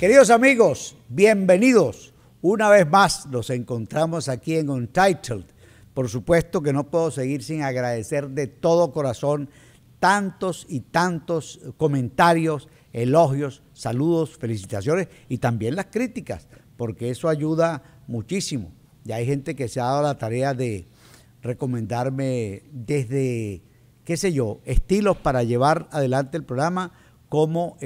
Queridos amigos, bienvenidos. Una vez más nos encontramos aquí en Untitled. Por supuesto que no puedo seguir sin agradecer de todo corazón tantos y tantos comentarios, elogios, saludos, felicitaciones y también las críticas, porque eso ayuda muchísimo. Ya hay gente que se ha dado la tarea de recomendarme desde, qué sé yo, estilos para llevar adelante el programa, como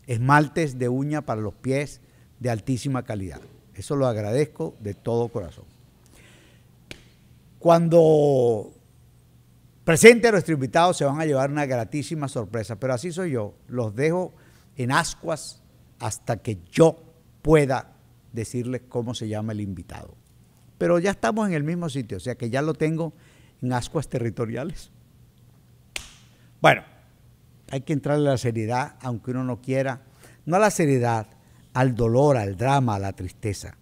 esmaltes de uña para los pies de altísima calidad. Eso lo agradezco de todo corazón. Cuando presente a nuestro invitado se van a llevar una gratísima sorpresa, pero así soy yo. Los dejo en ascuas hasta que yo pueda decirles cómo se llama el invitado. Pero ya estamos en el mismo sitio, o sea que ya lo tengo en ascuas territoriales. Bueno, hay que entrarle a la seriedad, aunque uno no quiera. No a la seriedad, al dolor, al drama, a la tristeza.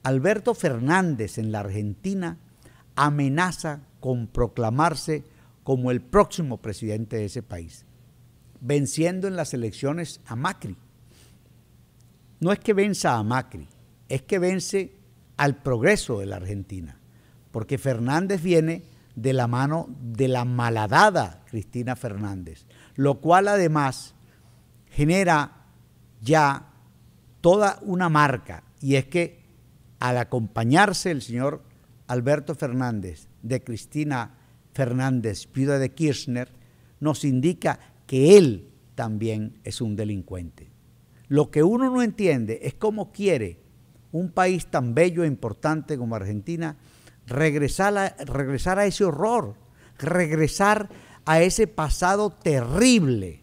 Alberto Fernández en la Argentina amenaza con proclamarse como el próximo presidente de ese país, venciendo en las elecciones a Macri. No es que venza a Macri, es que vence al progreso de la Argentina, porque Fernández viene de la mano de la malhadada Cristina Fernández, lo cual además genera ya toda una marca, y es que al acompañarse el señor Alberto Fernández de Cristina Fernández, viuda de Kirchner, nos indica que él también es un delincuente. Lo que uno no entiende es cómo quiere un país tan bello e importante como Argentina regresar a ese horror, regresar a ese pasado terrible.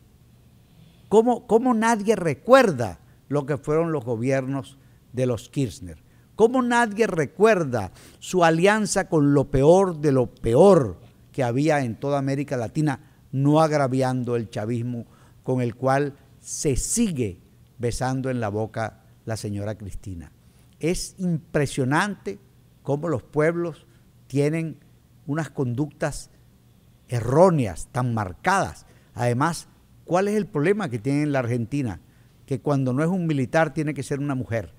¿Cómo nadie recuerda lo que fueron los gobiernos de los Kirchner? ¿Cómo nadie recuerda su alianza con lo peor de lo peor que había en toda América Latina, no agraviando el chavismo con el cual se sigue besando en la boca la señora Cristina? Es impresionante cómo los pueblos tienen unas conductas erróneas, tan marcadas. Además, ¿cuál es el problema que tiene en la Argentina? Que cuando no es un militar tiene que ser una mujer.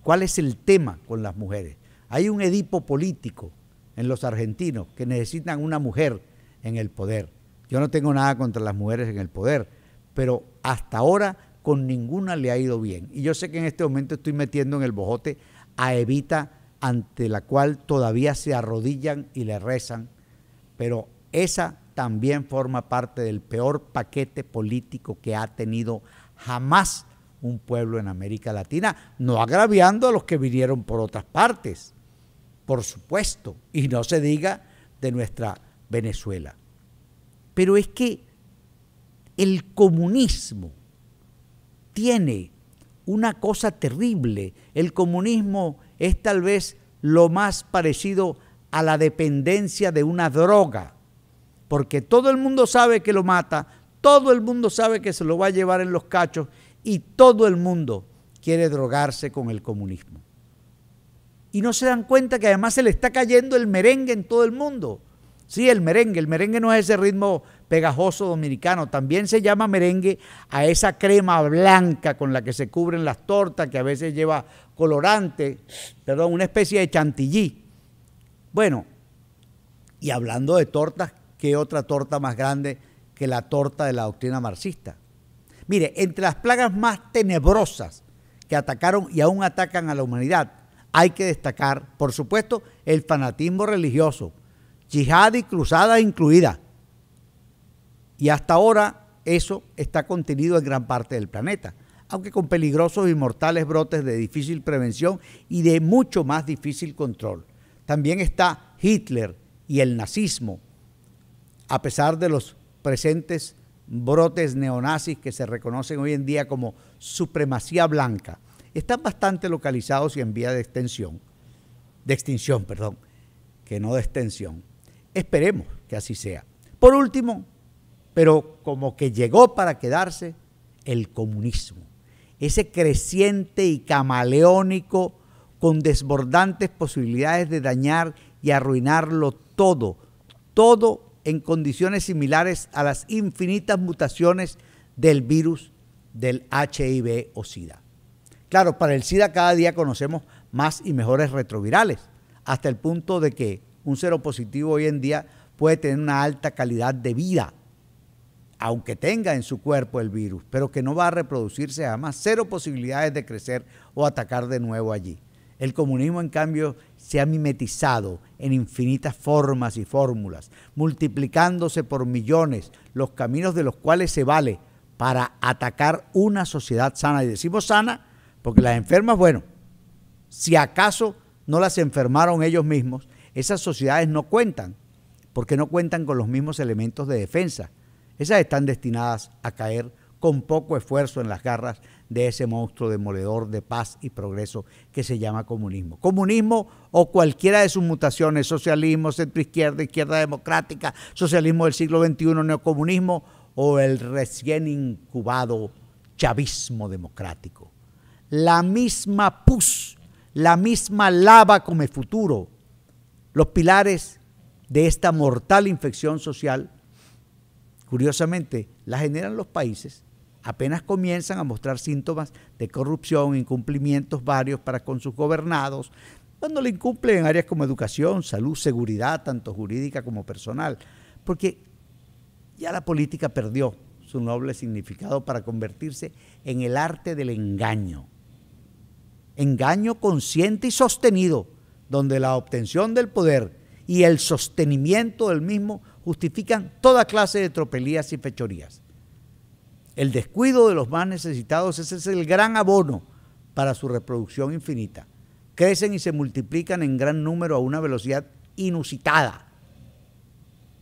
¿Cuál es el tema con las mujeres? Hay un Edipo político en los argentinos que necesitan una mujer en el poder. Yo no tengo nada contra las mujeres en el poder, pero hasta ahora con ninguna le ha ido bien. Y yo sé que en este momento estoy metiendo en el bojote a Evita, ante la cual todavía se arrodillan y le rezan, pero esa también forma parte del peor paquete político que ha tenido jamás un pueblo en América Latina, no agraviando a los que vinieron por otras partes, por supuesto, y no se diga de nuestra Venezuela. Pero es que el comunismo tiene una cosa terrible. El comunismo es tal vez lo más parecido a la dependencia de una droga, porque todo el mundo sabe que lo mata, todo el mundo sabe que se lo va a llevar en los cachos y todo el mundo quiere drogarse con el comunismo. Y no se dan cuenta que además se le está cayendo el merengue en todo el mundo. Sí, el merengue no es ese ritmo pegajoso dominicano, también se llama merengue a esa crema blanca con la que se cubren las tortas, que a veces lleva colorante, perdón, una especie de chantilly. Bueno, y hablando de tortas, ¿qué otra torta más grande que la torta de la doctrina marxista? Mire, entre las plagas más tenebrosas que atacaron y aún atacan a la humanidad, hay que destacar, por supuesto, el fanatismo religioso, yihad y cruzadas incluidas. Y hasta ahora eso está contenido en gran parte del planeta, aunque con peligrosos y mortales brotes de difícil prevención y de mucho más difícil control. También está Hitler y el nazismo, a pesar de los presentes brotes neonazis que se reconocen hoy en día como supremacía blanca, están bastante localizados y en vía de extinción, que no de extensión. Esperemos que así sea. Por último, pero como que llegó para quedarse, el comunismo, ese creciente y camaleónico con desbordantes posibilidades de dañar y arruinarlo todo en condiciones similares a las infinitas mutaciones del virus del HIV o SIDA. Claro, para el SIDA cada día conocemos más y mejores retrovirales, hasta el punto de que un seropositivo hoy en día puede tener una alta calidad de vida, aunque tenga en su cuerpo el virus, pero que no va a reproducirse jamás, cero posibilidades de crecer o atacar de nuevo allí. El comunismo, en cambio, se ha mimetizado en infinitas formas y fórmulas, multiplicándose por millones los caminos de los cuales se vale para atacar una sociedad sana. Y decimos sana porque las enfermas, bueno, si acaso no las enfermaron ellos mismos, esas sociedades no cuentan, porque no cuentan con los mismos elementos de defensa. Esas están destinadas a caer con poco esfuerzo en las garras de ese monstruo demoledor de paz y progreso que se llama comunismo. Comunismo o cualquiera de sus mutaciones, socialismo, centroizquierda, izquierda democrática, socialismo del siglo XXI, neocomunismo o el recién incubado chavismo democrático. La misma pus, la misma lava come futuro. Los pilares de esta mortal infección social, curiosamente, la generan los países apenas comienzan a mostrar síntomas de corrupción, incumplimientos varios para con sus gobernados, cuando le incumplen en áreas como educación, salud, seguridad, tanto jurídica como personal, porque ya la política perdió su noble significado para convertirse en el arte del engaño. Engaño consciente y sostenido, donde la obtención del poder y el sostenimiento del mismo justifican toda clase de tropelías y fechorías. El descuido de los más necesitados, ese es el gran abono para su reproducción infinita. Crecen y se multiplican en gran número a una velocidad inusitada.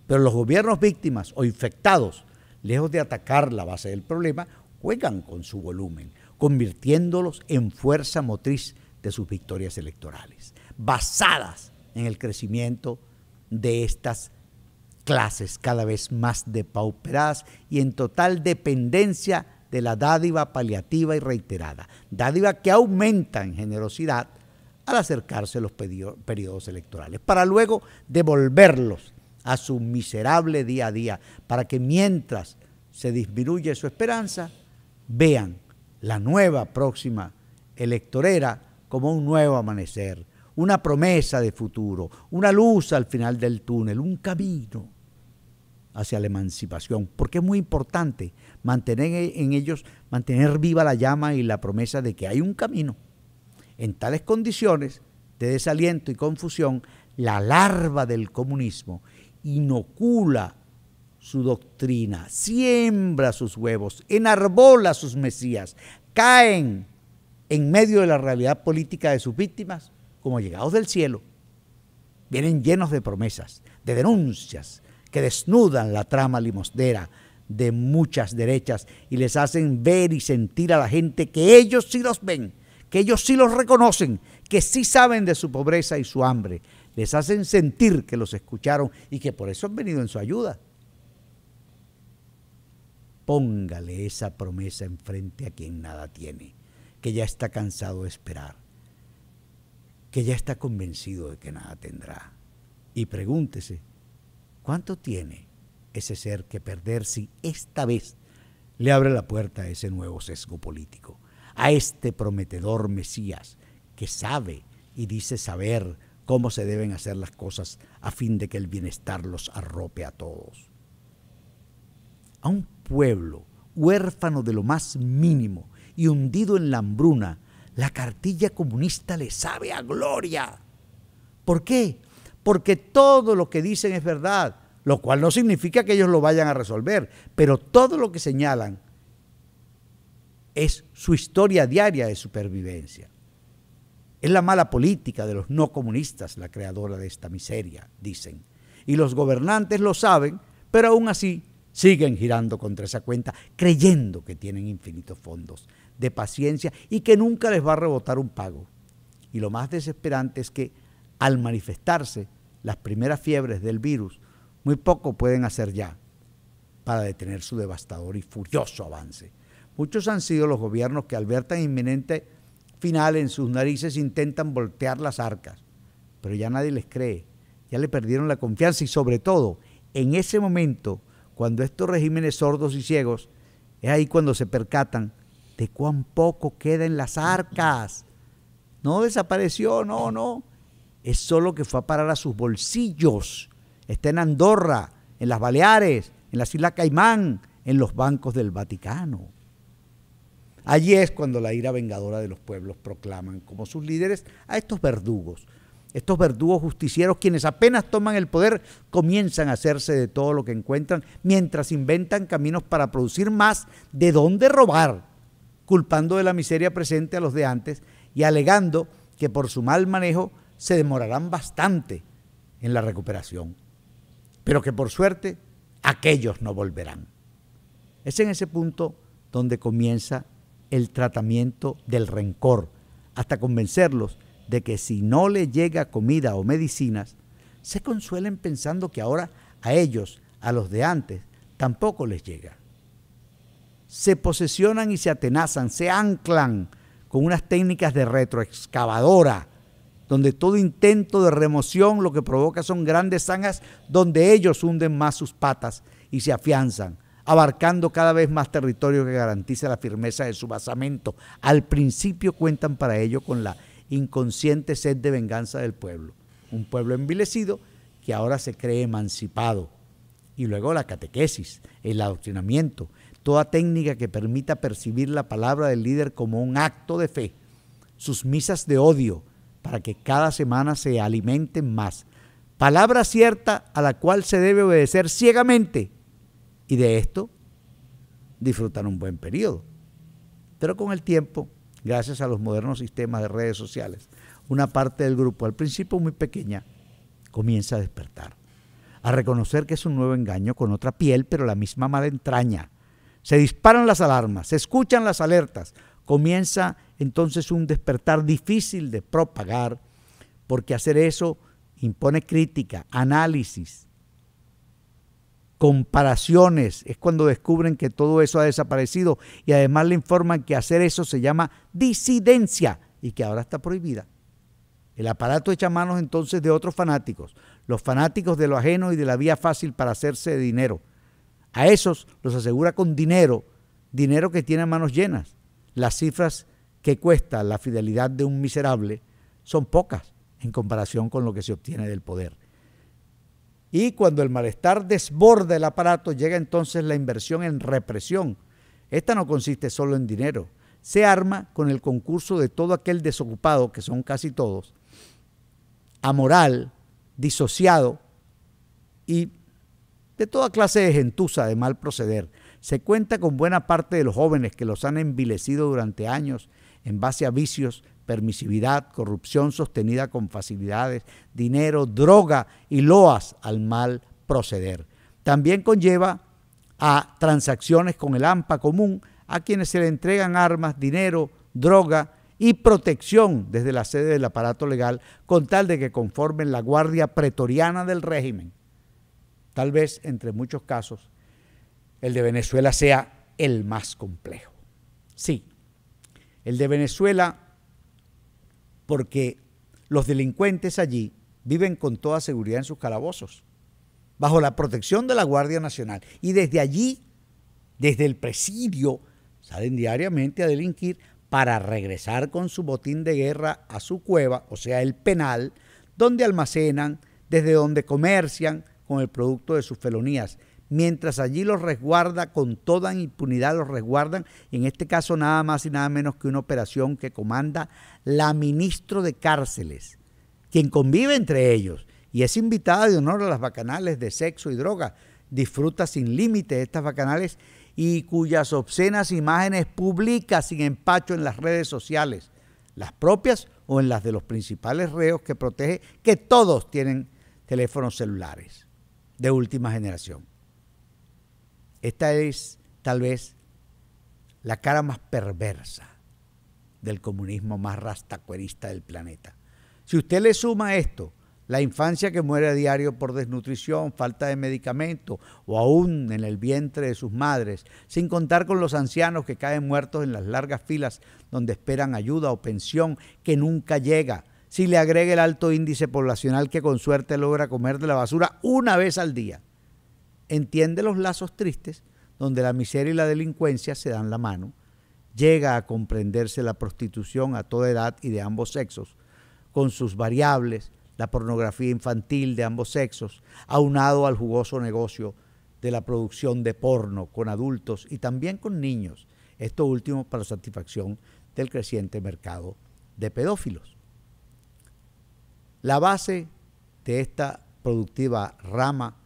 Pero los gobiernos víctimas o infectados, lejos de atacar la base del problema, juegan con su volumen, convirtiéndolos en fuerza motriz de sus victorias electorales, basadas en el crecimiento de estas clases cada vez más depauperadas y en total dependencia de la dádiva paliativa y reiterada, dádiva que aumenta en generosidad al acercarse los periodos electorales, para luego devolverlos a su miserable día a día, para que mientras se disminuye su esperanza, vean la nueva próxima electorera como un nuevo amanecer, una promesa de futuro, una luz al final del túnel, un camino hacia la emancipación, porque es muy importante mantener en ellos, mantener viva la llama y la promesa de que hay un camino. En tales condiciones de desaliento y confusión, la larva del comunismo inocula su doctrina, siembra sus huevos, enarbola sus mesías, caen en medio de la realidad política de sus víctimas como llegados del cielo. Vienen llenos de promesas, de denuncias, que desnudan la trama limosnera de muchas derechas y les hacen ver y sentir a la gente que ellos sí los ven, que ellos sí los reconocen, que sí saben de su pobreza y su hambre. Les hacen sentir que los escucharon y que por eso han venido en su ayuda. Póngale esa promesa enfrente a quien nada tiene, que ya está cansado de esperar, que ya está convencido de que nada tendrá. Y pregúntese, ¿cuánto tiene ese ser que perder si esta vez le abre la puerta a ese nuevo sesgo político, a este prometedor Mesías que sabe y dice saber cómo se deben hacer las cosas a fin de que el bienestar los arrope a todos? A un pueblo huérfano de lo más mínimo y hundido en la hambruna, la cartilla comunista le sabe a gloria. ¿Por qué? Porque todo lo que dicen es verdad, lo cual no significa que ellos lo vayan a resolver, pero todo lo que señalan es su historia diaria de supervivencia. Es la mala política de los no comunistas la creadora de esta miseria, dicen. Y los gobernantes lo saben, pero aún así siguen girando contra esa cuenta, creyendo que tienen infinitos fondos de paciencia y que nunca les va a rebotar un pago. Y lo más desesperante es que al manifestarse las primeras fiebres del virus, muy poco pueden hacer ya para detener su devastador y furioso avance. Muchos han sido los gobiernos que al ver tan inminente final en sus narices intentan voltear las arcas, pero ya nadie les cree, ya le perdieron la confianza y sobre todo en ese momento, cuando estos regímenes sordos y ciegos, es ahí cuando se percatan de cuán poco queda en las arcas. No desapareció, no. Es solo que fue a parar a sus bolsillos. Está en Andorra, en las Baleares, en las Islas Caimán, en los bancos del Vaticano. Allí es cuando la ira vengadora de los pueblos proclaman como sus líderes a estos verdugos justicieros, quienes apenas toman el poder comienzan a hacerse de todo lo que encuentran mientras inventan caminos para producir más de dónde robar, culpando de la miseria presente a los de antes y alegando que por su mal manejo se demorarán bastante en la recuperación, pero que por suerte aquellos no volverán. Es en ese punto donde comienza el tratamiento del rencor, hasta convencerlos de que si no le llega comida o medicinas, se consuelen pensando que ahora a ellos, a los de antes, tampoco les llega. Se posesionan y se atenazan, se anclan con unas técnicas de retroexcavadora, donde todo intento de remoción lo que provoca son grandes zanjas donde ellos hunden más sus patas y se afianzan, abarcando cada vez más territorio que garantiza la firmeza de su basamento. Al principio cuentan para ello con la inconsciente sed de venganza del pueblo, un pueblo envilecido que ahora se cree emancipado. Y luego la catequesis, el adoctrinamiento, toda técnica que permita percibir la palabra del líder como un acto de fe, sus misas de odio para que cada semana se alimenten más, palabra cierta a la cual se debe obedecer ciegamente, y de esto disfrutan un buen periodo. Pero con el tiempo, gracias a los modernos sistemas de redes sociales, una parte del grupo, al principio muy pequeña, comienza a despertar, a reconocer que es un nuevo engaño con otra piel, pero la misma mala entraña. Se disparan las alarmas, se escuchan las alertas, comienza entonces un despertar difícil de propagar, porque hacer eso impone crítica, análisis, comparaciones. Es cuando descubren que todo eso ha desaparecido y además le informan que hacer eso se llama disidencia y que ahora está prohibida. El aparato echa manos entonces de otros fanáticos, los fanáticos de lo ajeno y de la vía fácil para hacerse de dinero. A esos los asegura con dinero que tiene manos llenas. Las cifras que cuesta la fidelidad de un miserable son pocas en comparación con lo que se obtiene del poder. Y cuando el malestar desborda el aparato, llega entonces la inversión en represión. Esta no consiste solo en dinero. Se arma con el concurso de todo aquel desocupado, que son casi todos, amoral, disociado y de toda clase de gentuza de mal proceder. Se cuenta con buena parte de los jóvenes que los han envilecido durante años en base a vicios, permisividad, corrupción sostenida con facilidades, dinero, droga y loas al mal proceder. También conlleva a transacciones con el AMPA común, a quienes se le entregan armas, dinero, droga y protección desde la sede del aparato legal, con tal de que conformen la guardia pretoriana del régimen. Tal vez, entre muchos casos, el de Venezuela sea el más complejo. Sí, el de Venezuela, porque los delincuentes allí viven con toda seguridad en sus calabozos, bajo la protección de la Guardia Nacional. Y desde allí, desde el presidio, salen diariamente a delinquir para regresar con su botín de guerra a su cueva, o sea, el penal, donde almacenan, desde donde comercian con el producto de sus felonías. Mientras allí los resguarda con toda impunidad, los resguardan, y en este caso nada más y nada menos que una operación que comanda la ministra de Cárceles, quien convive entre ellos y es invitada de honor a las bacanales de sexo y droga. Disfruta sin límite de estas bacanales y cuyas obscenas imágenes publica sin empacho en las redes sociales, las propias o en las de los principales reos que protege, que todos tienen teléfonos celulares de última generación. Esta es tal vez la cara más perversa del comunismo más rastacuerista del planeta. Si usted le suma a esto la infancia que muere a diario por desnutrición, falta de medicamento o aún en el vientre de sus madres, sin contar con los ancianos que caen muertos en las largas filas donde esperan ayuda o pensión que nunca llega, si le agrega el alto índice poblacional que con suerte logra comer de la basura una vez al día, entiende los lazos tristes donde la miseria y la delincuencia se dan la mano, llega a comprenderse la prostitución a toda edad y de ambos sexos, con sus variables, la pornografía infantil de ambos sexos, aunado al jugoso negocio de la producción de porno con adultos y también con niños, esto último para satisfacción del creciente mercado de pedófilos. La base de esta productiva rama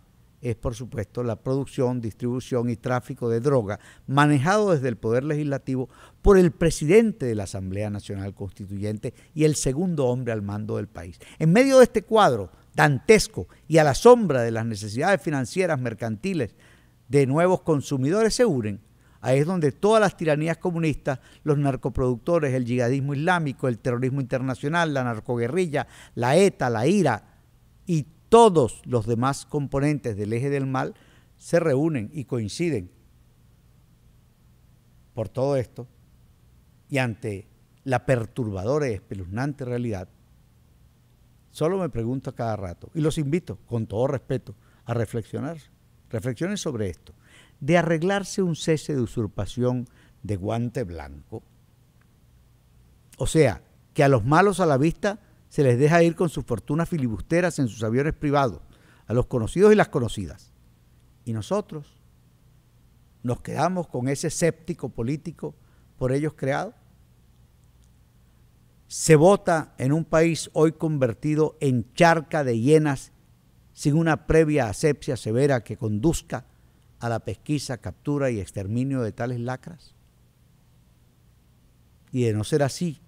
es, por supuesto, la producción, distribución y tráfico de droga manejado desde el Poder Legislativo por el presidente de la Asamblea Nacional Constituyente y el segundo hombre al mando del país. En medio de este cuadro dantesco y a la sombra de las necesidades financieras mercantiles de nuevos consumidores se unen, ahí es donde todas las tiranías comunistas, los narcoproductores, el yihadismo islámico, el terrorismo internacional, la narcoguerrilla, la ETA, la IRA y todos los demás componentes del eje del mal se reúnen y coinciden por todo esto, y ante la perturbadora y espeluznante realidad, solo me pregunto a cada rato, y los invito con todo respeto a reflexionar, reflexionen sobre esto, de arreglarse un cese de usurpación de guante blanco, o sea, que a los malos a la vista se les deja ir con sus fortunas filibusteras en sus aviones privados, a los conocidos y las conocidas. Y nosotros nos quedamos con ese escéptico político por ellos creado. Se vota en un país hoy convertido en charca de hienas sin una previa asepsia severa que conduzca a la pesquisa, captura y exterminio de tales lacras. Y de no ser así,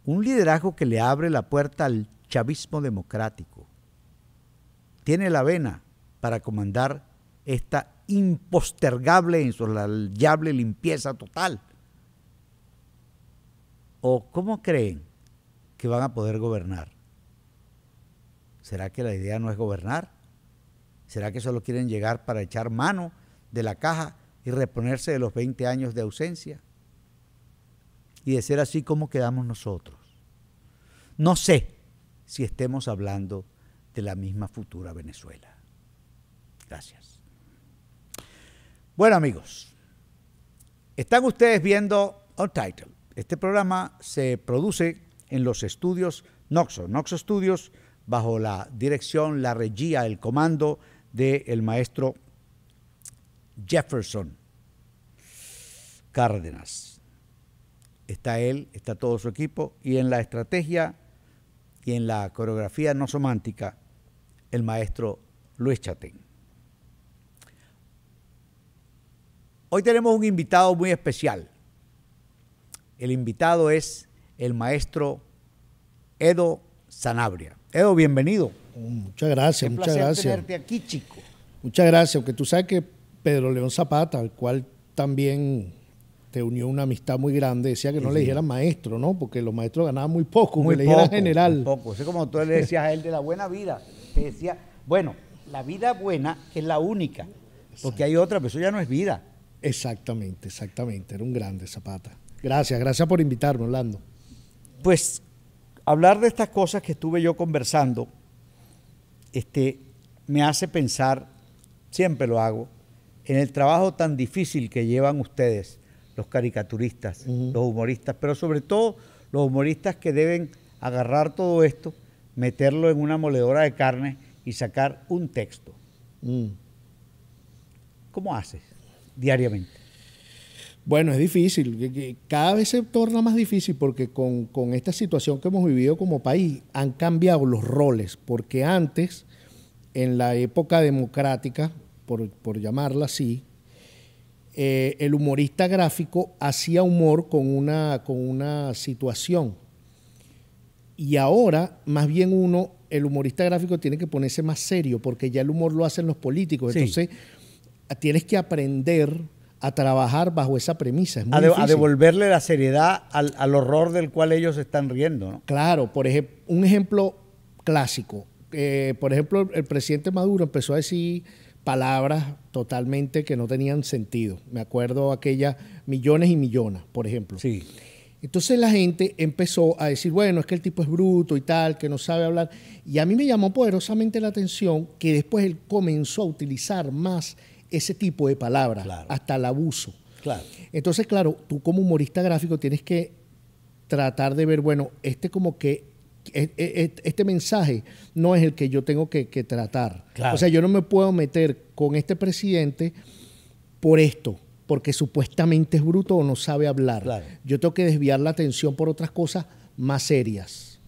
un liderazgo que le abre la puerta al chavismo democrático tiene la vena para comandar esta impostergable e insoslayable limpieza total. ¿O cómo creen que van a poder gobernar? ¿Será que la idea no es gobernar? ¿Será que solo quieren llegar para echar mano de la caja y reponerse de los 20 años de ausencia? Y de ser así, ¿cómo quedamos nosotros? No sé si estemos hablando de la misma futura Venezuela. Gracias. Bueno, amigos, están ustedes viendo Untitled. Este programa se produce en los estudios Noxo Studios, bajo la dirección, la regía, el comando del maestro Jefferson Cárdenas. Está él, está todo su equipo, y en la estrategia y en la coreografía no semántica, el maestro Luis Chatén. Hoy tenemos un invitado muy especial. El invitado es el maestro Edo Sanabria. Edo, bienvenido. Muchas gracias, muchas gracias. Qué placer tenerte aquí, chico. Muchas gracias, aunque tú sabes que Pedro León Zapata, al cual también te unió una amistad muy grande, decía que no le dijeran maestro, ¿no? Porque los maestros ganaban muy poco, que le dijeran general. Muy poco. Es como tú le decías a él de la buena vida. Te decía, bueno, la vida buena es la única, porque hay otra, pero eso ya no es vida. Exactamente, exactamente. Era un grande Zapata. Gracias, gracias por invitarme, Orlando. Pues hablar de estas cosas que estuve yo conversando, me hace pensar, siempre lo hago, en el trabajo tan difícil que llevan ustedes, los caricaturistas, los humoristas, pero sobre todo los humoristas que deben agarrar todo esto, meterlo en una moledora de carne y sacar un texto. ¿Cómo haces diariamente? Bueno, es difícil, cada vez se torna más difícil porque con esta situación que hemos vivido como país han cambiado los roles, porque antes, en la época democrática, por llamarla así, el humorista gráfico hacía humor con una situación, y ahora más bien el humorista gráfico tiene que ponerse más serio porque ya el humor lo hacen los políticos, entonces tienes que aprender a trabajar bajo esa premisa. Es muy difícil. A devolverle la seriedad al horror del cual ellos están riendo, ¿no? Claro, por ejemplo, un ejemplo clásico. Por ejemplo, el presidente Maduro empezó a decir palabras totalmente que no tenían sentido. Me acuerdo aquellas millones y millones, por ejemplo. Sí. Entonces la gente empezó a decir, bueno, es que el tipo es bruto y tal, que no sabe hablar. Y a mí me llamó poderosamente la atención que después él comenzó a utilizar más ese tipo de palabras, hasta el abuso. Claro. Entonces, claro, tú como humorista gráfico tienes que tratar de ver, bueno, como que este mensaje no es el que yo tengo que tratar. Claro. O sea, yo no me puedo meter con este presidente por esto, porque supuestamente es bruto o no sabe hablar. Claro. Yo tengo que desviar la atención por otras cosas más serias.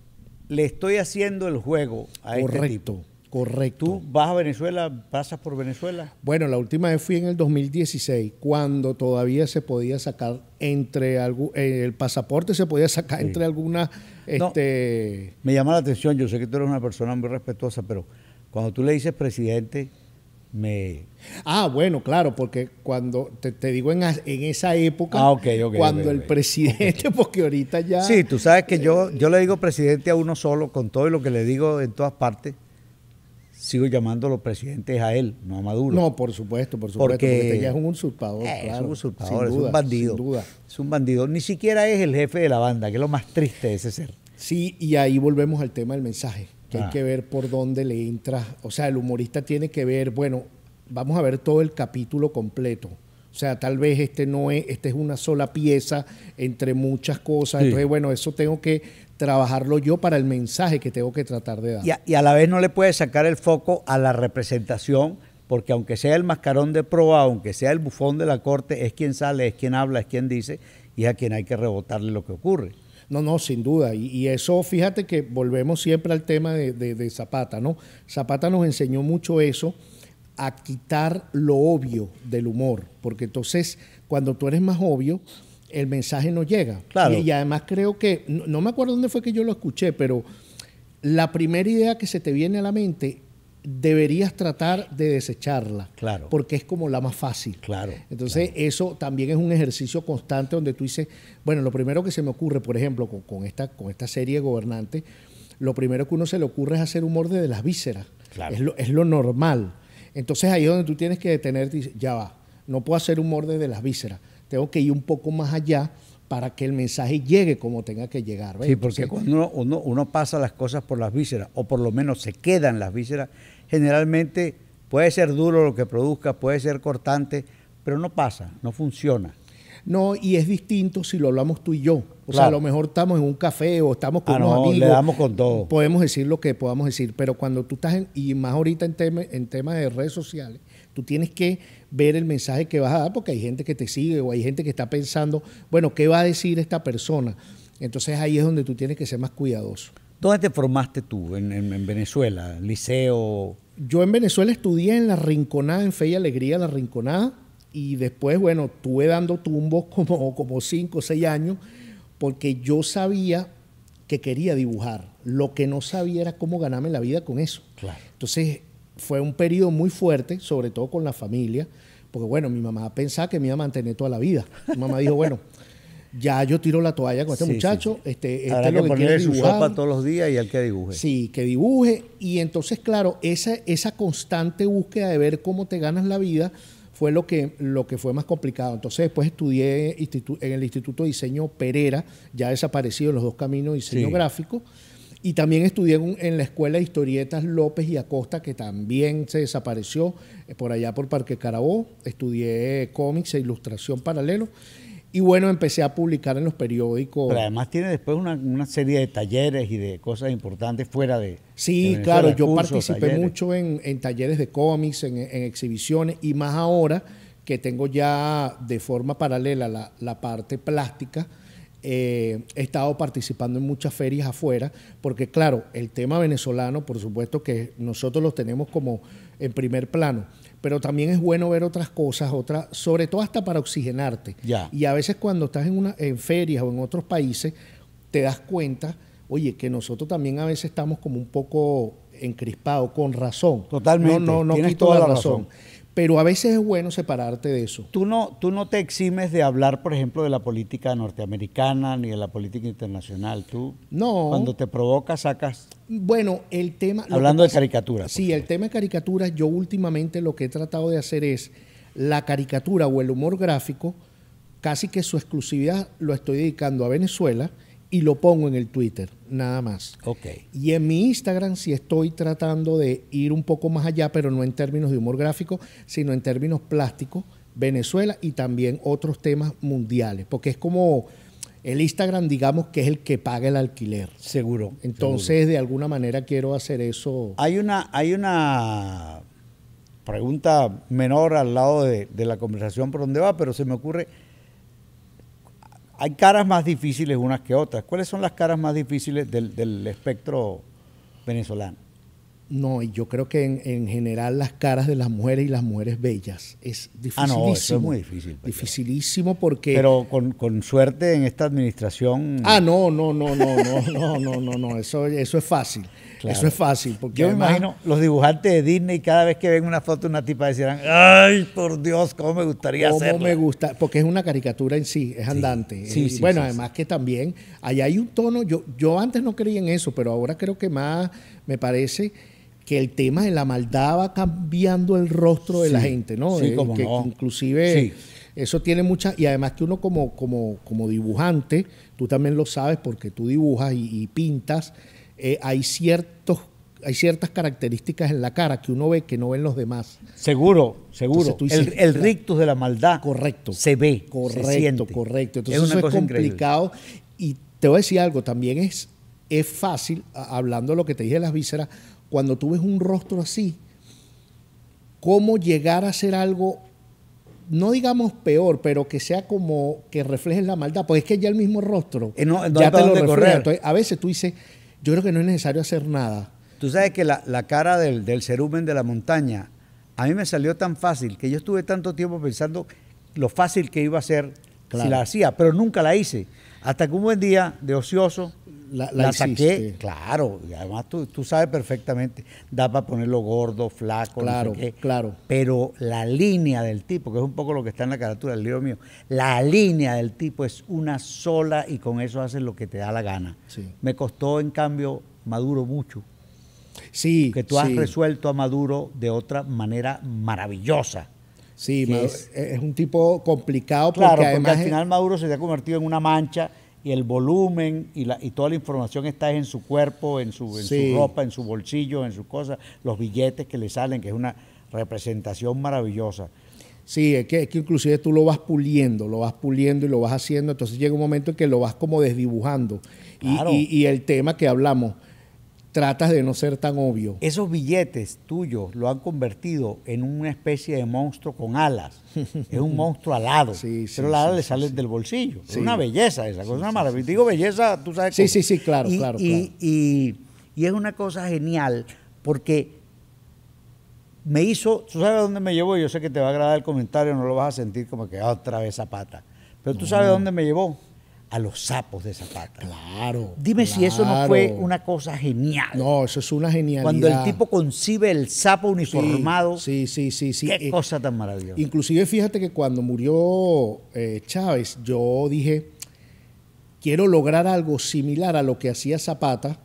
Le estoy haciendo el juego a este tipo. Correcto. ¿Tú vas a Venezuela, pasas por Venezuela? Bueno, la última vez fui en el 2016, cuando todavía se podía sacar el pasaporte se podía sacar Sí. entre algunas... No, me llama la atención, yo sé que tú eres una persona muy respetuosa, pero cuando tú le dices presidente, bueno, claro, porque cuando te digo en esa época, cuando el presidente, porque ahorita ya... Sí, tú sabes que yo le digo presidente a uno solo, con todo y lo que le digo en todas partes, sigo llamándolo presidente a él, no a Maduro. No, por supuesto, porque este ya es un usurpador. Claro, es un usurpador, sin duda, es un bandido. sin duda. Es un bandido. Ni siquiera es el jefe de la banda, que es lo más triste de ese ser. Sí, y ahí volvemos al tema del mensaje, que hay Ah. que ver por dónde le entra. O sea, el humorista tiene que ver, bueno, vamos a ver todo el capítulo completo. O sea, tal vez esta es una sola pieza entre muchas cosas. Sí. Entonces, bueno, eso tengo que trabajarlo yo para el mensaje que tengo que tratar de dar. Y a la vez no le puede sacar el foco a la representación, porque aunque sea el mascarón de proa, aunque sea el bufón de la corte, es quien sale, es quien habla, es quien dice, y es a quien hay que rebotarle lo que ocurre. No, sin duda. Y eso, fíjate que volvemos siempre al tema de Zapata, ¿no? Zapata nos enseñó mucho eso, a quitar lo obvio del humor, porque entonces cuando tú eres más obvio, el mensaje no llega. Claro. Y además creo que, no me acuerdo dónde fue que yo lo escuché, pero la primera idea que se te viene a la mente, deberías tratar de desecharla. Claro. Porque es como la más fácil. Claro. Entonces, eso también es un ejercicio constante donde tú dices, bueno, lo primero que se me ocurre, por ejemplo, con esta serie Gobernante, lo primero que uno se le ocurre es hacer humor desde las vísceras. Claro. Es lo normal. Entonces, ahí es donde tú tienes que detenerte y dices, ya va, no puedo hacer humor desde las vísceras. Tengo que ir un poco más allá para que el mensaje llegue como tenga que llegar. ¿ves? Sí, porque cuando uno pasa las cosas por las vísceras, o por lo menos se quedan las vísceras, generalmente puede ser duro lo que produzca, puede ser cortante, pero no pasa, no funciona. No, y es distinto si lo hablamos tú y yo. O Claro. sea, a lo mejor estamos en un café o estamos con unos amigos. Le damos con todo. Podemos decir lo que podamos decir, pero cuando tú estás y más ahorita en tema de redes sociales, tú tienes que ver el mensaje que vas a dar, porque hay gente que te sigue o hay gente que está pensando, bueno, ¿qué va a decir esta persona? Entonces ahí es donde tú tienes que ser más cuidadoso. ¿Dónde te formaste tú? ¿En Venezuela? ¿Liceo? Yo en Venezuela estudié en La Rinconada, en Fe y Alegría, La Rinconada, y después, bueno, estuve dando tumbos como 5 o 6 años, porque yo sabía que quería dibujar. Lo que no sabía era cómo ganarme la vida con eso. Claro. Entonces, fue un periodo muy fuerte, sobre todo con la familia, porque, bueno, mi mamá pensaba que me iba a mantener toda la vida. Mi mamá dijo, bueno, ya yo tiro la toalla con este muchacho, sí. este Habrá es lo que que quiere ponerle su dibujar. sopa todos los días y el que dibuje. Sí, que dibuje. Y entonces, claro, esa constante búsqueda de ver cómo te ganas la vida fue lo que fue más complicado. Entonces después estudié en el Instituto de Diseño Pereira, ya desaparecido en los dos caminos de diseño gráfico, y también estudié en la Escuela de Historietas López y Acosta, que también se desapareció por allá por Parque Carabobo. Estudié cómics e ilustración paralelo. Y bueno, empecé a publicar en los periódicos. Pero además tiene después una serie de talleres y de cosas importantes fuera de... Sí, de claro, Venezuela, yo cursos, participé talleres. mucho en talleres de cómics, en exhibiciones, y más ahora que tengo ya de forma paralela la parte plástica. He estado participando en muchas ferias afuera, porque claro, el tema venezolano, por supuesto que nosotros los tenemos como en primer plano, pero también es bueno ver otras cosas, sobre todo hasta para oxigenarte. Ya. Y a veces cuando estás en ferias o en otros países, te das cuenta, oye, que nosotros también a veces estamos como un poco encrispados, con razón. Totalmente, No tienes quito toda la la razón. razón. Pero a veces es bueno separarte de eso. Tú no te eximes de hablar, por ejemplo, de la política norteamericana ni de la política internacional. Tú, No. cuando te provoca, sacas... Bueno, el tema... Hablando de caricaturas. Sí, el tema de caricaturas, yo últimamente lo que he tratado de hacer es la caricatura o el humor gráfico, casi que su exclusividad lo estoy dedicando a Venezuela y lo pongo en el Twitter, nada más. Ok. Y en mi Instagram sí estoy tratando de ir un poco más allá, pero no en términos de humor gráfico, sino en términos plásticos, Venezuela y también otros temas mundiales, porque es como el Instagram, digamos, que es el que paga el alquiler. Seguro. Entonces, seguro. de alguna manera quiero hacer eso. Hay una pregunta menor al lado de la conversación por donde va, pero se me ocurre, hay caras más difíciles unas que otras. ¿Cuáles son las caras más difíciles del espectro venezolano? No, y yo creo que en general las caras de las mujeres y las mujeres bellas es dificilísimo. No, eso es muy difícil. Dificilísimo porque... Pero con suerte en esta administración... No, eso es fácil. Claro. Eso es fácil. Porque yo además, me imagino los dibujantes de Disney cada vez que ven una foto de una tipa decían, ¡ay, por Dios, cómo me gustaría hacerla! Me gusta, porque es una caricatura en sí, es andante. Sí, bueno, además que también, allá hay un tono, yo antes no creía en eso, pero ahora creo que más me parece que el tema de la maldad va cambiando el rostro de la gente, ¿no? Sí, como que no. Inclusive eso tiene mucha, y además que uno como dibujante, tú también lo sabes porque tú dibujas y pintas, hay ciertas características en la cara que uno ve que no ven los demás. Seguro. Dices, el rictus de la maldad se ve, se siente. Correcto. Entonces eso es complicado. Increíble. Y te voy a decir algo, también es fácil, hablando de lo que te dije de las vísceras, cuando tú ves un rostro así, cómo llegar a hacer algo, no digamos peor, pero que sea como que refleje la maldad, porque es que ya el mismo rostro ya te lo refleja. Entonces, a veces tú dices, yo creo que no es necesario hacer nada. Tú sabes que la cara del cerumen de la montaña, a mí me salió tan fácil, que yo estuve tanto tiempo pensando lo fácil que iba a ser si la hacía, pero nunca la hice. Hasta que un buen día, de ocioso, la saqué, claro, y además tú sabes perfectamente, da para ponerlo gordo, flaco, claro, no sé qué, claro. Pero la línea del tipo, que es un poco lo que está en la caricatura del libro mío, la línea del tipo es una sola y con eso haces lo que te da la gana. Sí. Me costó, en cambio, Maduro mucho. Sí, que tú has resuelto a Maduro de otra manera maravillosa. Sí, es un tipo complicado porque además porque al final Maduro se ha convertido en una mancha y el volumen y toda la información está en su cuerpo, en su ropa, en su bolsillo, en sus cosas, los billetes que le salen, que es una representación maravillosa. Sí, es que inclusive tú lo vas puliendo y lo vas haciendo, entonces llega un momento en que lo vas como desdibujando. Claro. Y el tema que hablamos, tratas de no ser tan obvio. Esos billetes tuyos lo han convertido en una especie de monstruo con alas. Es un monstruo alado, pero las alas le salen del bolsillo. Es una belleza esa cosa, una maravilla. Digo belleza, tú sabes. Sí, claro, claro. Y es una cosa genial porque me hizo, tú sabes dónde me llevó, yo sé que te va a agradar el comentario, no lo vas a sentir como que otra vez Zapata, pero tú sabes dónde me llevó. A los sapos de Zapata. Claro. Dime si eso no fue una cosa genial. No, eso es una genialidad. Cuando el tipo concibe el sapo uniformado. Sí. Qué cosa tan maravillosa. Inclusive fíjate que cuando murió Chávez, yo dije, quiero lograr algo similar a lo que hacía Zapata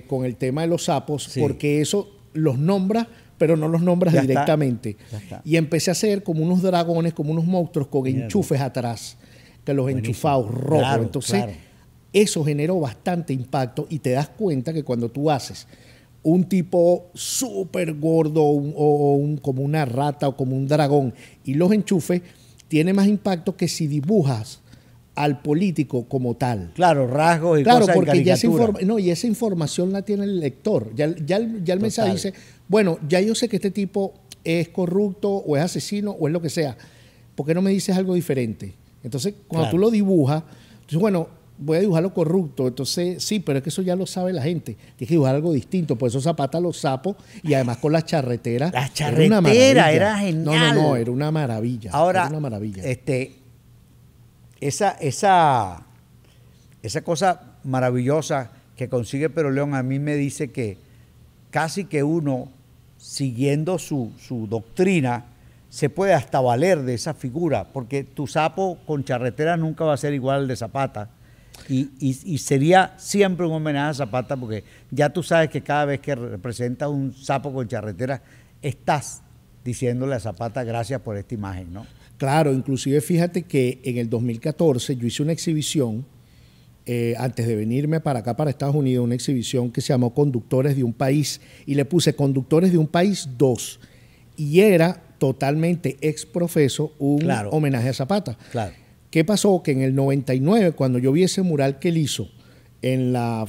con el tema de los sapos, porque eso los nombra, pero no los nombras directamente. Y empecé a hacer como unos dragones, como unos monstruos con enchufes atrás, que los enchufados rojos. Claro, entonces, eso generó bastante impacto y te das cuenta que cuando tú haces un tipo súper gordo como una rata o como un dragón y los enchufes, tiene más impacto que si dibujas al político como tal. Claro, rasgos y cosas porque en caricatura. Y esa información la tiene el lector. Ya el mensaje dice, bueno, ya yo sé que este tipo es corrupto o es asesino o es lo que sea. ¿Por qué no me dices algo diferente? Entonces, cuando tú lo dibujas, entonces, bueno, voy a dibujarlo corrupto. Entonces, sí, pero es que eso ya lo sabe la gente. Tienes que dibujar algo distinto. Por eso Zapata los sapos y además con las charreteras. La charretera era genial. No, era una maravilla. Ahora, era una maravilla. Esa cosa maravillosa que consigue Pero León a mí me dice que casi que uno, siguiendo su doctrina, se puede hasta valer de esa figura, porque tu sapo con charretera nunca va a ser igual al de Zapata. Y sería siempre un homenaje a Zapata, porque ya tú sabes que cada vez que representas un sapo con charretera, estás diciéndole a Zapata gracias por esta imagen, ¿no? Claro, inclusive fíjate que en el 2014 yo hice una exhibición, antes de venirme para acá, para Estados Unidos, una exhibición que se llamó Conductores de un País, y le puse Conductores de un País 2, y era totalmente exprofeso un Claro. homenaje a Zapata. Claro. ¿Qué pasó? Que en el 99, cuando yo vi ese mural que él hizo en la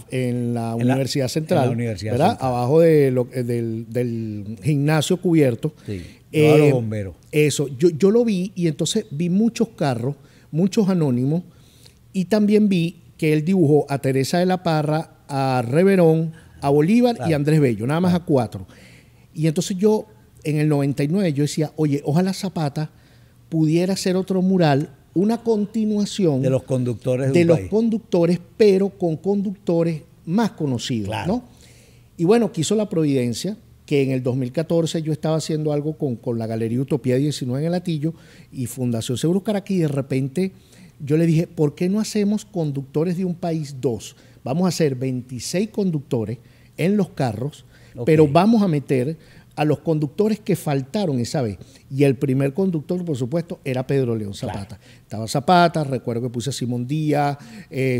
Universidad Central, en la Universidad ¿verdad? Central. Abajo de del gimnasio cubierto. Sí, a los bomberos. Eso, yo lo vi y entonces vi muchos carros, muchos anónimos, y también vi que él dibujó a Teresa de la Parra, a Reverón, a Bolívar y a Andrés Bello, nada más a 4. Y entonces yo, en el 99, yo decía, oye, ojalá Zapata pudiera hacer otro mural, una continuación De los conductores de un los país. conductores, pero con conductores más conocidos, Claro. ¿no? Y bueno, quiso la providencia que en el 2014 yo estaba haciendo algo con la Galería Utopía 19 en el Latillo y Fundación Seguros Caracas, y de repente yo le dije, ¿por qué no hacemos conductores de un país 2? Vamos a hacer 26 conductores en los carros, pero vamos a meter a los conductores que faltaron esa vez. Y el primer conductor, por supuesto, era Pedro León Zapata. Claro. Estaba Zapata, recuerdo que puse a Simón Díaz,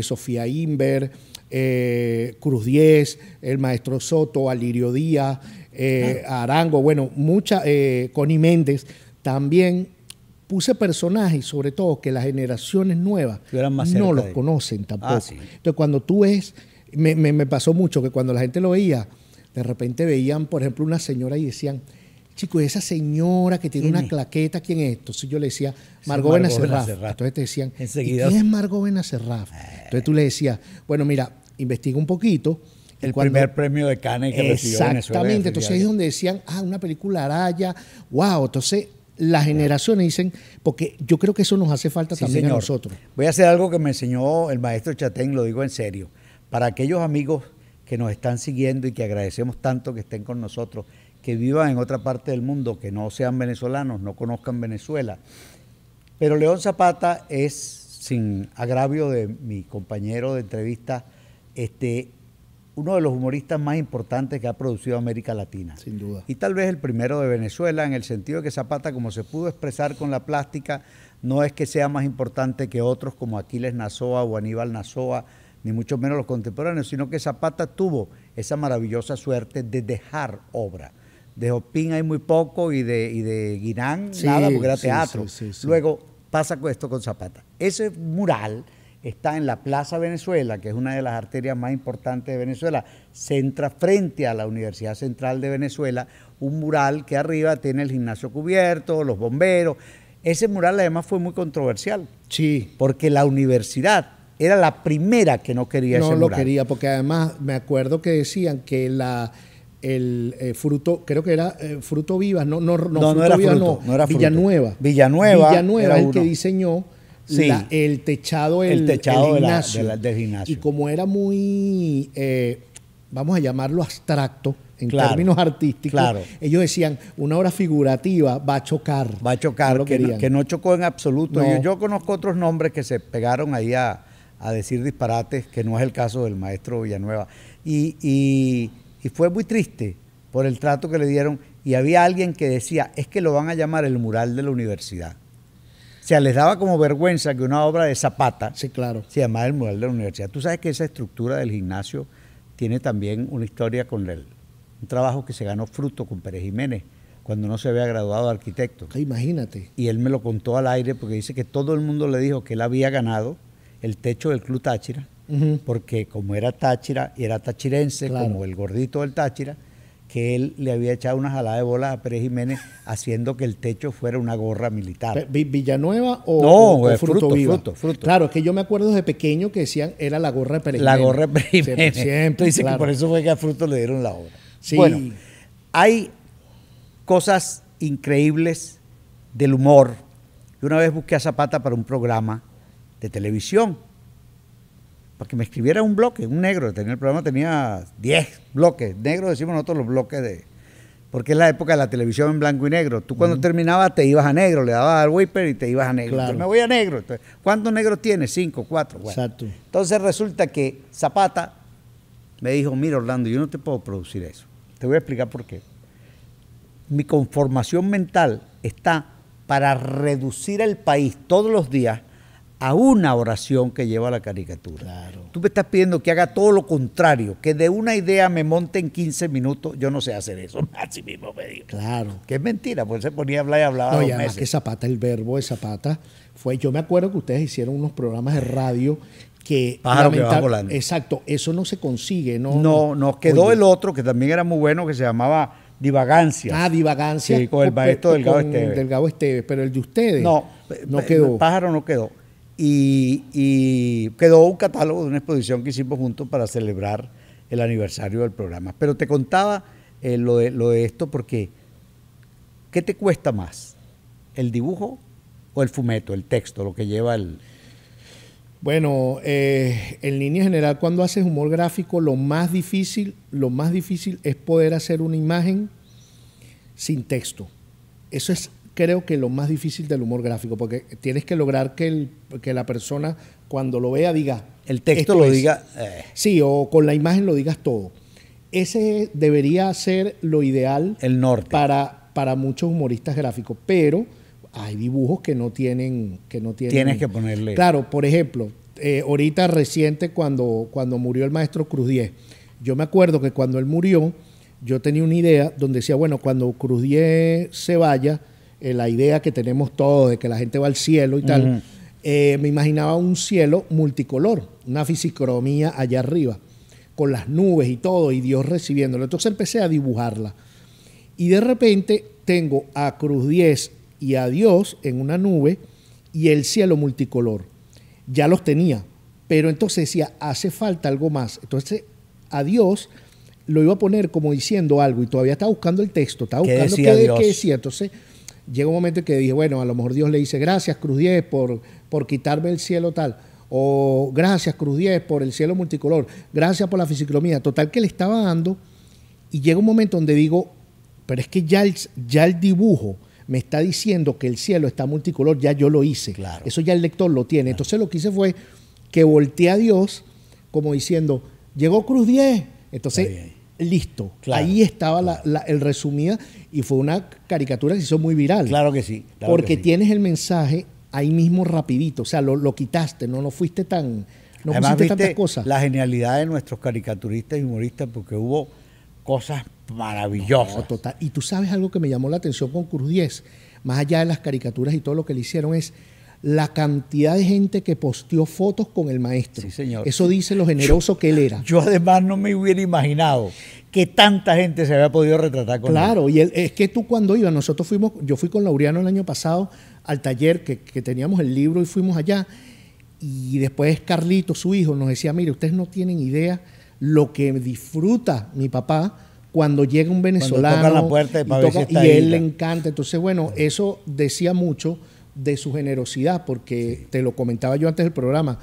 Sofía Inver, Cruz Diez, el maestro Soto, Alirio Díaz, Arango, bueno, Connie Méndez. También puse personajes, sobre todo, que las generaciones nuevas no los conocen tampoco. Sí. Entonces, cuando tú ves, me pasó mucho que cuando la gente lo veía, de repente veían, por ejemplo, una señora y decían, chico, esa señora que tiene una claqueta, ¿quién es? Entonces yo le decía, Margot Benacerraf. Entonces te decían, enseguida, ¿quién es Margot Benacerraf? Entonces tú le decías, bueno, mira, investiga un poquito. El primer premio de Cannes que recibió Venezuela. Exactamente, entonces ahí es donde decían, una película Araya, wow, entonces las generaciones dicen, porque yo creo que eso nos hace falta también señor. a nosotros. Voy a hacer algo que me enseñó el maestro Chatén, lo digo en serio. Para aquellos amigos que nos están siguiendo y que agradecemos tanto que estén con nosotros, que vivan en otra parte del mundo, que no sean venezolanos, no conozcan Venezuela. Pero León Zapata es, sin agravio de mi compañero de entrevista, uno de los humoristas más importantes que ha producido América Latina. Sin duda. Y tal vez el primero de Venezuela, en el sentido de que Zapata, como se pudo expresar con la plástica, no es que sea más importante que otros como Aquiles Nazoa o Aníbal Nazoa, ni mucho menos los contemporáneos, sino que Zapata tuvo esa maravillosa suerte de dejar obra. De Jopín hay muy poco y de Guinán nada, porque era teatro. Sí. Luego pasa con esto con Zapata. Ese mural está en la Plaza Venezuela, que es una de las arterias más importantes de Venezuela, centra frente a la Universidad Central de Venezuela, un mural que arriba tiene el gimnasio cubierto, los bomberos. Ese mural además fue muy controversial. Sí. Porque la universidad era la primera que no quería ese mural. No lo quería, porque además me acuerdo que decían que el fruto, creo que era Fruto Vivas, no era Vivas, Fruto, no era Fruto. Villanueva. Villanueva es el que diseñó el techado, del gimnasio. Del gimnasio. Y como era muy, vamos a llamarlo abstracto, en términos artísticos, ellos decían, una obra figurativa va a chocar. Va a chocar, no que no chocó en absoluto. No. Yo conozco otros nombres que se pegaron ahí a decir disparates, que no es el caso del maestro Villanueva. Y fue muy triste por el trato que le dieron. Y había alguien que decía, es que lo van a llamar el mural de la universidad. O sea, les daba como vergüenza que una obra de Zapata se llamara el mural de la universidad. Tú sabes que esa estructura del gimnasio tiene también una historia con un trabajo que se ganó Fruto con Pérez Jiménez cuando no se había graduado de arquitecto. Imagínate. Y él me lo contó al aire porque dice que todo el mundo le dijo que él había ganado el techo del Club Táchira, porque como era Táchira y era tachirense, como el gordito del Táchira, que él le había echado una jalada de bolas a Pérez Jiménez haciendo que el techo fuera una gorra militar. ¿Villanueva o Fruto Viva? Fruto. Claro, es que yo me acuerdo de pequeño que decían era la gorra de Pérez La Jiménez. gorra de Pérez Jiménez. Siempre, dice que por eso fue que a Fruto le dieron la obra. Sí. Bueno, hay cosas increíbles del humor. Yo una vez busqué a Zapata para un programa de televisión, para que me escribiera un bloque, un negro. El programa tenía 10 bloques. Negro decimos nosotros los bloques porque es la época de la televisión en blanco y negro. Tú cuando terminabas te ibas a negro, le dabas al wiper y te ibas a negro. Claro. Entonces, me voy a negro. Entonces, ¿cuántos negros tienes? 5, 4. Bueno. Exacto. Entonces resulta que Zapata me dijo, mira Orlando, yo no te puedo producir eso. Te voy a explicar por qué. Mi conformación mental está para reducir el país todos los días a una oración que lleva a la caricatura. Claro. Tú me estás pidiendo que haga todo lo contrario, que de una idea me monte en 15 minutos. Yo no sé hacer eso. Así mismo me dijo. Claro. Que es mentira, pues se ponía a hablar y hablaba No, 2 y además meses. que Zapata, el verbo de Zapata, fue, yo me acuerdo que ustedes hicieron unos programas de radio que Pájaro que va volando. exacto, eso no se consigue, ¿no? No, nos quedó Oye. el otro que también era muy bueno, que se llamaba Divagancias. Ah, Divagancia. Sí, con el maestro Delgado Esteves. Delgado Esteves, pero el de ustedes No, quedó. Pájaro no quedó. Y quedó un catálogo de una exposición que hicimos juntos para celebrar el aniversario del programa. Pero te contaba lo de esto porque, ¿qué te cuesta más? ¿El dibujo o el fumeto, el texto, lo que lleva el...? Bueno, en línea general, cuando haces humor gráfico, lo más difícil es poder hacer una imagen sin texto. Eso es, creo que lo más difícil del humor gráfico, porque tienes que lograr que la persona, cuando lo vea, diga... El texto esto lo es. diga... Sí, o con la imagen lo digas todo. Ese debería ser lo ideal El norte. para muchos humoristas gráficos, pero hay dibujos que no tienen... Tienes que ponerle... Claro, por ejemplo, ahorita reciente cuando murió el maestro Cruz Diez, yo me acuerdo que cuando él murió, yo tenía una idea donde decía, bueno, cuando Cruz Diez se vaya, la idea que tenemos todos de que la gente va al cielo y tal, me imaginaba un cielo multicolor, una fisicromía allá arriba, con las nubes y todo, y Dios recibiéndolo. Entonces empecé a dibujarla. Y de repente tengo a Cruz Diez y a Dios en una nube y el cielo multicolor. Ya los tenía, pero entonces decía, hace falta algo más. Entonces a Dios lo iba a poner como diciendo algo y todavía estaba buscando el texto, estaba buscando qué decía. Entonces llega un momento en que dije, bueno, a lo mejor Dios le dice, gracias Cruz Diez por quitarme el cielo tal, o gracias Cruz Diez por el cielo multicolor, gracias por la fisicromía. Total que le estaba dando y llega un momento donde digo, pero es que ya el dibujo me está diciendo que el cielo está multicolor, ya yo lo hice. Claro. Eso ya el lector lo tiene. Claro. Entonces lo que hice fue que volteé a Dios como diciendo, llegó Cruz Diez. Entonces, listo. Claro. Ahí estaba el resumida y fue una caricatura que se hizo muy viral. Claro que sí. Claro porque que sí. Tienes el mensaje ahí mismo rapidito. O sea, lo quitaste, no fuiste tan... No Además, pusiste viste tantas cosas. La genialidad de nuestros caricaturistas y humoristas porque hubo cosas maravillosas. No, total. Y tú sabes algo que me llamó la atención con Cruz Diez, más allá de las caricaturas y todo lo que le hicieron, es la cantidad de gente que posteó fotos con el maestro. Sí, señor. Eso dice lo generoso que él era. Yo además no me hubiera imaginado que tanta gente se había podido retratar con él. Claro, y es que tú cuando ibas, yo fui con Laureano el año pasado al taller que teníamos el libro y fuimos allá, y después Carlito, su hijo, nos decía, mire, ustedes no tienen idea lo que disfruta mi papá cuando llega un venezolano toca la puerta y él le encanta. Entonces, bueno, eso decía mucho de su generosidad, porque te lo comentaba yo antes del programa,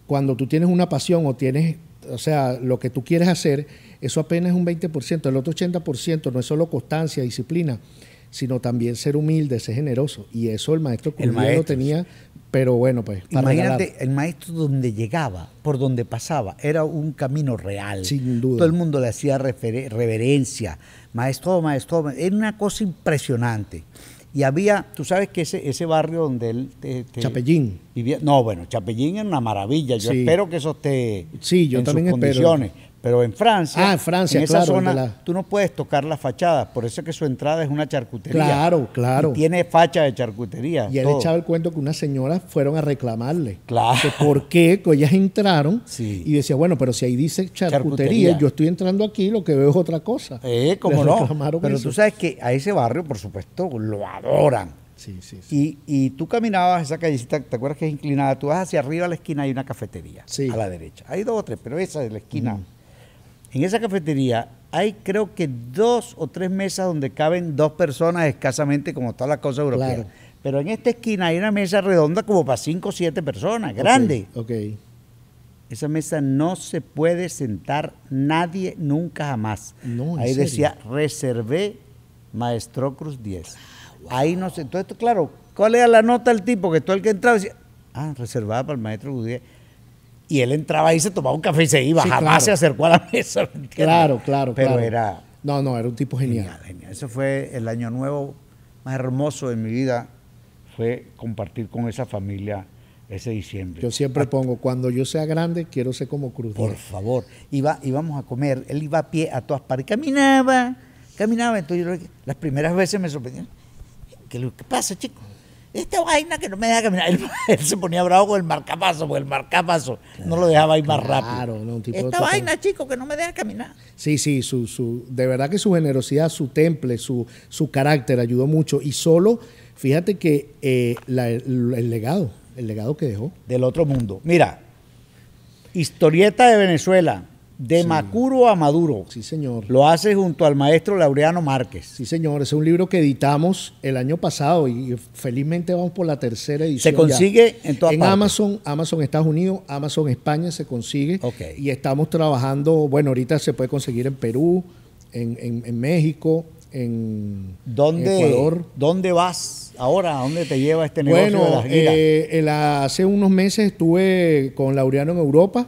cuando tú tienes una pasión o sea, lo que tú quieres hacer, eso apenas es un 20%, el otro 80% no es solo constancia, disciplina, sino también ser humilde, ser generoso. Y eso el maestro Cruz lo tenía, pero bueno, pues. Imagínate, el maestro donde llegaba, por donde pasaba, era un camino real. Sin duda. Todo el mundo le hacía reverencia. Maestro, era una cosa impresionante. Y había, tú sabes que ese barrio donde él... Chapellín. Vivía, no, bueno, Chapellín era una maravilla. Yo espero que eso esté yo en también sus condiciones. Pero en Francia, en esa claro, zona, tú no puedes tocar las fachadas. Por eso es que su entrada es una charcutería. Claro. Y tiene facha de charcutería. Y él echaba el cuento que unas señoras fueron a reclamarle. Claro. Que ¿por qué? Que ellas entraron y decía, bueno, pero si ahí dice charcutería, yo estoy entrando aquí, lo que veo es otra cosa. ¿Cómo no? Pero tú sabes que a ese barrio, por supuesto, lo adoran. Sí. Y tú caminabas esa callecita, ¿te acuerdas que es inclinada? Tú vas hacia arriba a la esquina, hay una cafetería a la derecha. Hay 2 o 3, pero esa es la esquina. En esa cafetería hay creo que 2 o 3 mesas donde caben 2 personas escasamente, como todas las cosas europeas. Claro. Pero en esta esquina hay una mesa redonda como para 5 o 7 personas, grande. Okay. Esa mesa no se puede sentar nadie nunca jamás. No, ahí decía, reservé Maestro Cruz Diez. Wow. Ahí no sé. Entonces, claro, ¿cuál era la nota del tipo? Que todo el que entraba decía, reservada para el Maestro Cruz Diez. Y él entraba ahí, se tomaba un café y se iba. Jamás se acercó a la mesa. Claro. Pero era... No, era un tipo genial. Genial. Eso fue el año nuevo más hermoso de mi vida, fue compartir con esa familia ese diciembre. Yo siempre pongo, cuando yo sea grande, quiero ser como Cruz Por Díaz. favor. Íbamos a comer, él iba a pie a todas partes, caminaba. Entonces las primeras veces me sorprendía. ¿Qué pasa, chico? Esta vaina que no me deja caminar. Él se ponía bravo con el marcapaso, porque el marcapaso no lo dejaba ir más rápido. No, un tipo Esta vaina, chico, que no me deja caminar. Sí, de verdad que su generosidad, su temple, su carácter ayudó mucho. Y solo, fíjate que el legado que dejó. Del otro mundo. Mira, Historieta de Venezuela, de Sí. Macuro a Maduro. Sí, señor. Lo hace junto al maestro Laureano Márquez. Sí, señor. Ese es un libro que editamos el año pasado y felizmente vamos por la tercera edición. Se consigue en todas partes. Amazon Estados Unidos, Amazon España se consigue. Ok. Y estamos trabajando, bueno, ahorita se puede conseguir en Perú, en México, en Ecuador. ¿Dónde vas ahora? ¿A dónde te lleva este negocio de las giras? Hace unos meses estuve con Laureano en Europa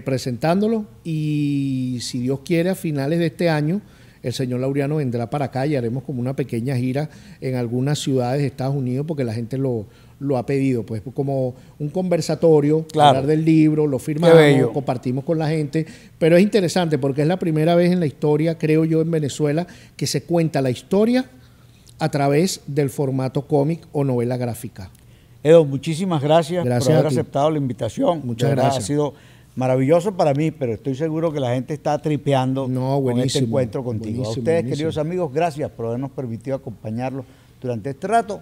presentándolo y si Dios quiere a finales de este año el señor Laureano vendrá para acá y haremos como una pequeña gira en algunas ciudades de Estados Unidos porque la gente lo ha pedido, pues como un conversatorio, Claro. hablar del libro, lo Qué firmamos, bello. compartimos con la gente, pero es interesante porque es la primera vez en la historia, creo yo, en Venezuela, que se cuenta la historia a través del formato cómic o novela gráfica. Edo, muchísimas gracias Gracias por haber a ti. aceptado la invitación. Muchas De verdad, gracias. Ha sido maravilloso para mí, pero estoy seguro que la gente está tripeando con este buenísimo, encuentro contigo. buenísimo, A ustedes, buenísimo. queridos amigos, gracias por habernos permitido acompañarlos durante este rato.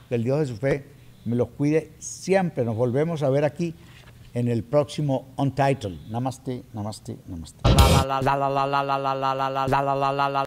Que el Dios de su fe me los cuide siempre. Nos volvemos a ver aquí en el próximo Untitled. Namaste, namaste, namaste.